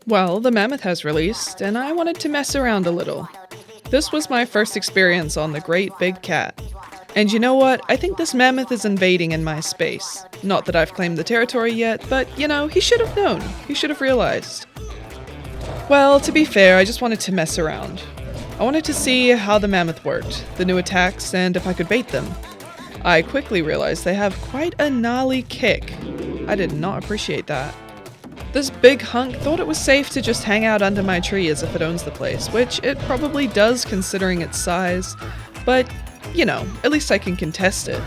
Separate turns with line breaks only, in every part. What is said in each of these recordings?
Well, the Mammoth has released, and I wanted to mess around a little. This was my first experience on the great big cat. And you know what? I think this mammoth is invading in my space. Not that I've claimed the territory yet, but he should have known. He should have realized. Well, to be fair, I just wanted to mess around. I wanted to see how the mammoth worked, the new attacks, and if I could bait them. I quickly realized they have quite a gnarly kick. I did not appreciate that. This big hunk thought it was safe to just hang out under my tree as if it owns the place, which it probably does considering its size, but, at least I can contest it.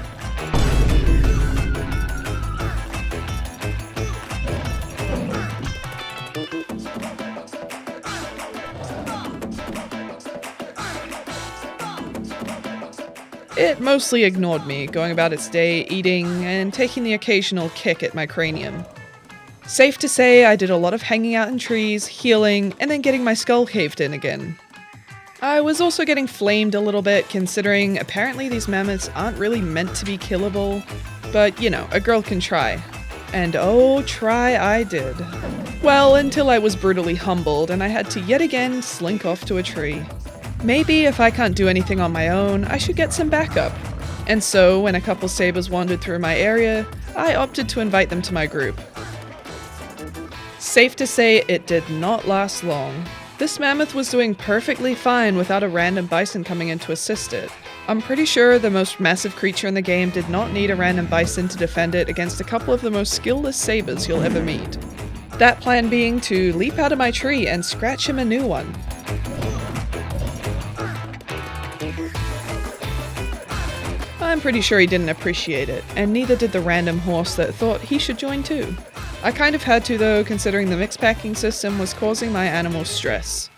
It mostly ignored me, going about its day eating and taking the occasional kick at my cranium. Safe to say, I did a lot of hanging out in trees, healing, and then getting my skull caved in again. I was also getting flamed a little bit, considering apparently these mammoths aren't really meant to be killable, but a girl can try. And oh, try I did. Well, until I was brutally humbled and I had to yet again slink off to a tree. Maybe if I can't do anything on my own, I should get some backup. And so, when a couple sabers wandered through my area, I opted to invite them to my group. Safe to say, it did not last long. This mammoth was doing perfectly fine without a random bison coming in to assist it. I'm pretty sure the most massive creature in the game did not need a random bison to defend it against a couple of the most skillless sabers you'll ever meet. That plan being to leap out of my tree and scratch him a new one. I'm pretty sure he didn't appreciate it, and neither did the random horse that thought he should join too. I kind of had to though, considering the mix packing system was causing my animals stress.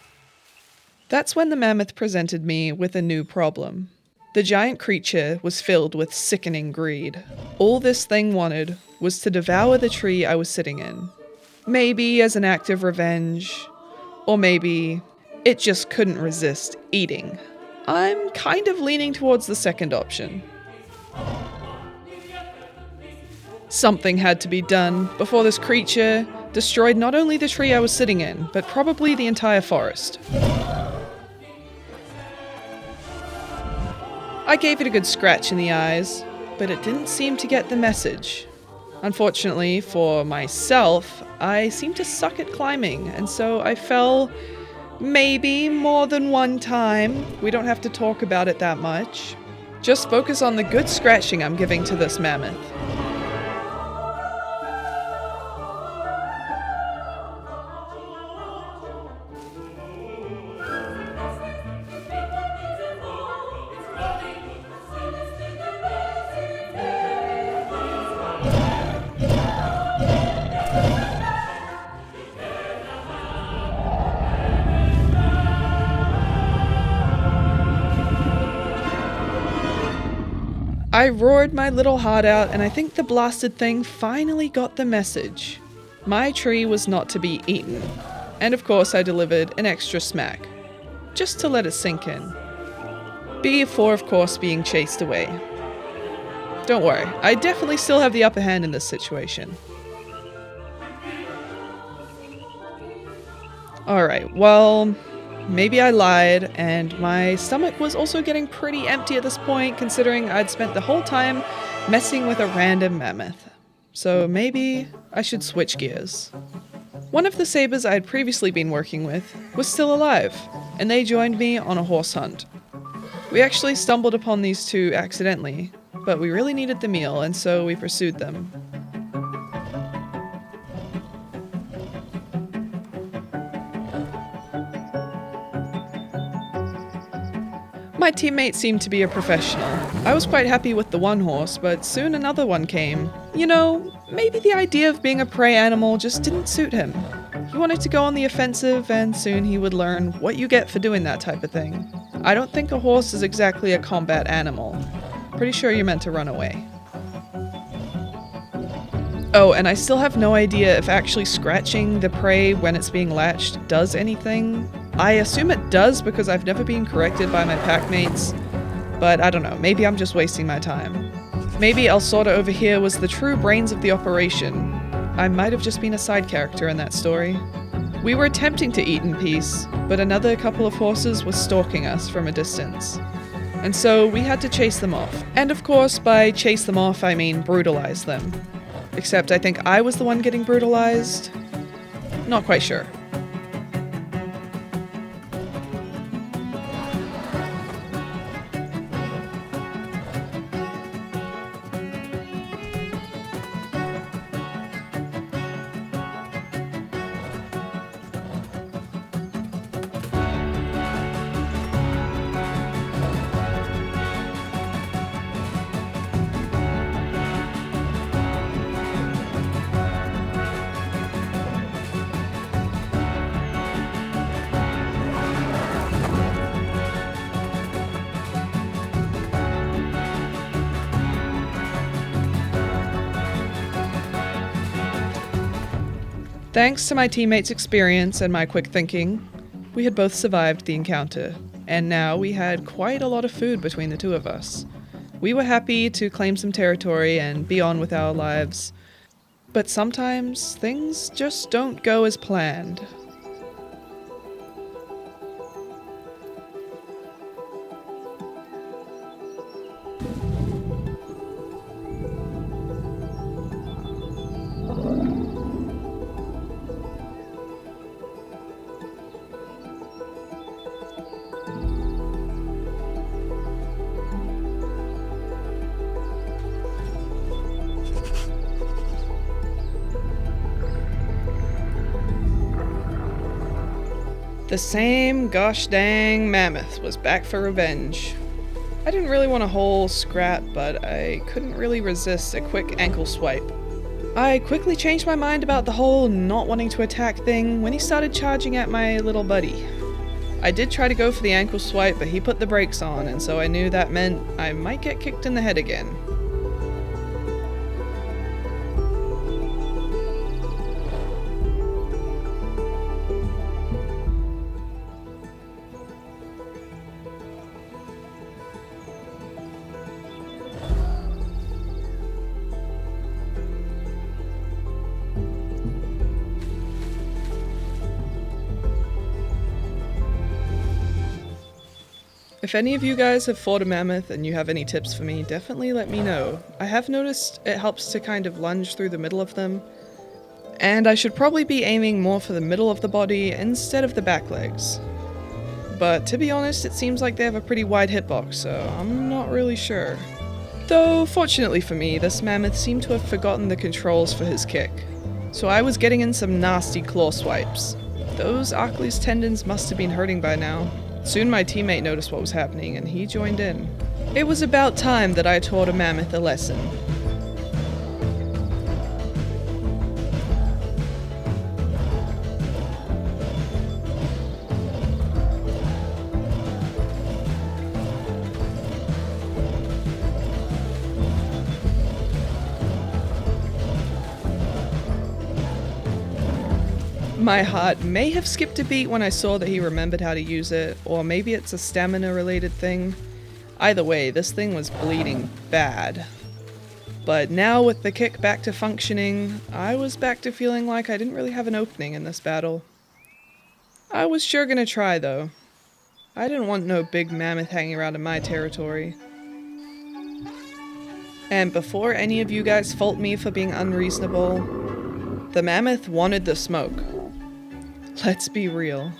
That's when the mammoth presented me with a new problem. The giant creature was filled with sickening greed. All this thing wanted was to devour the tree I was sitting in. Maybe as an act of revenge, or maybe it just couldn't resist eating. I'm kind of leaning towards the second option. Something had to be done before this creature destroyed not only the tree I was sitting in, but probably the entire forest. I gave it a good scratch in the eyes, but it didn't seem to get the message. Unfortunately for myself, I seem to suck at climbing, and so I fell maybe more than one time. We don't have to talk about it that much. Just focus on the good scratching I'm giving to this mammoth. I roared my little heart out, and I think the blasted thing finally got the message. My tree was not to be eaten. And of course I delivered an extra smack, just to let it sink in. Before of course being chased away. Don't worry, I definitely still have the upper hand in this situation. Alright, well, maybe I lied, and my stomach was also getting pretty empty at this point, considering I'd spent the whole time messing with a random mammoth. So maybe I should switch gears. One of the sabers I had previously been working with was still alive, and they joined me on a horse hunt. We actually stumbled upon these two accidentally, but we really needed the meal, and so we pursued them. My teammate seemed to be a professional. I was quite happy with the one horse, but soon another one came. Maybe the idea of being a prey animal just didn't suit him. He wanted to go on the offensive, and soon he would learn what you get for doing that type of thing. I don't think a horse is exactly a combat animal. Pretty sure you're meant to run away. Oh, and I still have no idea if actually scratching the prey when it's being latched does anything. I assume it does because I've never been corrected by my packmates, but I don't know, maybe I'm just wasting my time. Maybe El Sorda over here was the true brains of the operation. I might have just been a side character in that story. We were attempting to eat in peace, but another couple of horses was stalking us from a distance. And so we had to chase them off. And of course, by chase them off, I mean brutalize them. Except I think I was the one getting brutalized. Not quite sure. Thanks to my teammates' experience and my quick thinking, we had both survived the encounter, and now we had quite a lot of food between the two of us. We were happy to claim some territory and be on with our lives, but sometimes things just don't go as planned. The same gosh dang mammoth was back for revenge. I didn't really want a whole scrap, but I couldn't really resist a quick ankle swipe. I quickly changed my mind about the whole not wanting to attack thing when he started charging at my little buddy. I did try to go for the ankle swipe, but he put the brakes on, and so I knew that meant I might get kicked in the head again. If any of you guys have fought a mammoth and you have any tips for me, definitely let me know. I have noticed it helps to kind of lunge through the middle of them, and I should probably be aiming more for the middle of the body instead of the back legs. But to be honest, it seems like they have a pretty wide hitbox, so I'm not really sure. Though, fortunately for me, this mammoth seemed to have forgotten the controls for his kick, so I was getting in some nasty claw swipes. Those Achilles tendons must have been hurting by now. Soon my teammate noticed what was happening and he joined in. It was about time that I taught a mammoth a lesson. My heart may have skipped a beat when I saw that he remembered how to use it, or maybe it's a stamina related thing. Either way, this thing was bleeding bad. But now with the kick back to functioning, I was back to feeling like I didn't really have an opening in this battle. I was sure gonna try though. I didn't want no big mammoth hanging around in my territory. And before any of you guys fault me for being unreasonable, the mammoth wanted the smoke. Let's be real.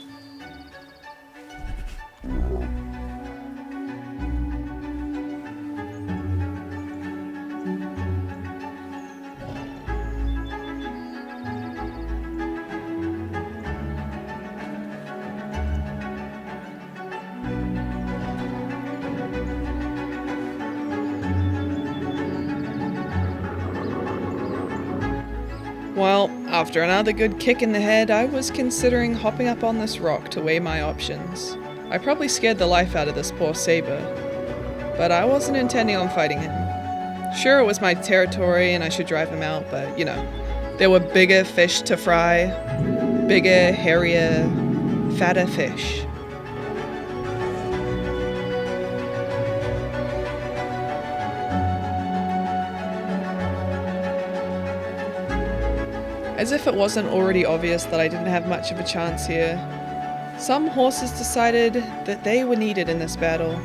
Well, after another good kick in the head, I was considering hopping up on this rock to weigh my options. I probably scared the life out of this poor saber, but I wasn't intending on fighting him. Sure, it was my territory and I should drive him out, but you know, there were bigger fish to fry. Bigger, hairier, fatter fish. As if it wasn't already obvious that I didn't have much of a chance here, some horses decided that they were needed in this battle.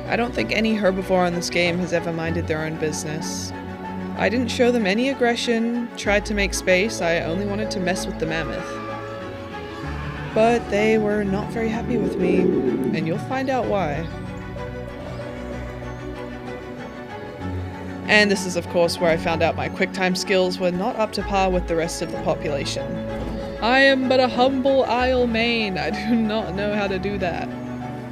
I don't think any herbivore in this game has ever minded their own business. I didn't show them any aggression, tried to make space, I only wanted to mess with the mammoth. But they were not very happy with me, and you'll find out why. And this is of course where I found out my QuickTime skills were not up to par with the rest of the population. I am but a humble Isle main, I do not know how to do that.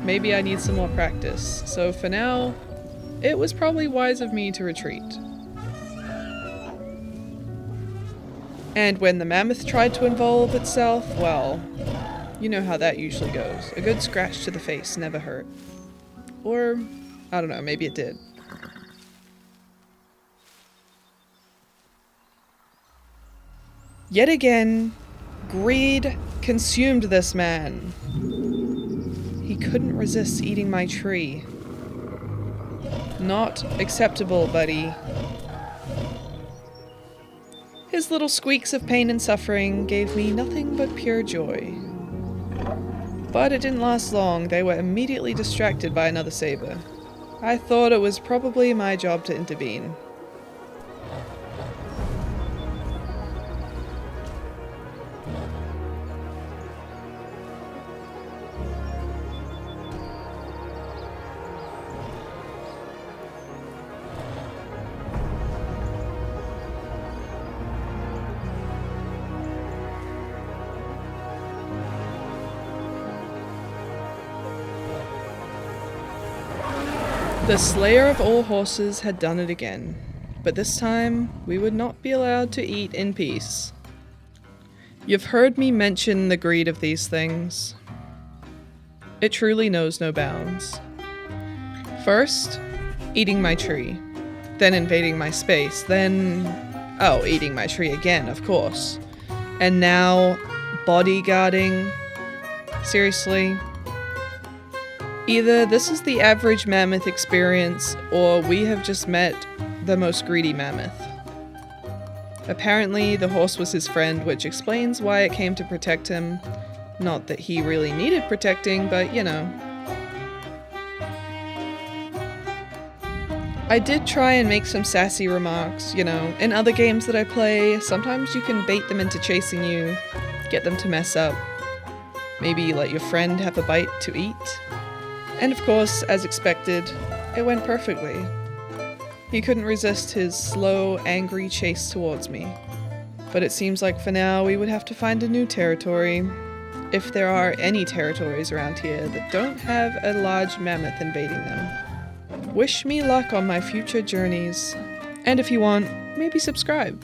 Maybe I need some more practice, so for now, it was probably wise of me to retreat. And when the mammoth tried to involve itself, well, you know how that usually goes. A good scratch to the face never hurt. Or, I don't know, maybe it did. Yet again, greed consumed this man. He couldn't resist eating my tree. Not acceptable, buddy. His little squeaks of pain and suffering gave me nothing but pure joy. But it didn't last long, they were immediately distracted by another saber. I thought it was probably my job to intervene. The slayer of all horses had done it again, but this time we would not be allowed to eat in peace. You've heard me mention the greed of these things. It truly knows no bounds. First, eating my tree, then invading my space, then, eating my tree again, of course. And now, bodyguarding. Seriously? Either this is the average mammoth experience, or we have just met the most greedy mammoth. Apparently, the horse was his friend, which explains why it came to protect him. Not that he really needed protecting, but you know. I did try and make some sassy remarks, you know. In other games that I play, sometimes you can bait them into chasing you, get them to mess up. Maybe let your friend have a bite to eat. And of course, as expected, it went perfectly. He couldn't resist his slow, angry chase towards me. But it seems like for now we would have to find a new territory, if there are any territories around here that don't have a large mammoth invading them. Wish me luck on my future journeys, and if you want, maybe subscribe.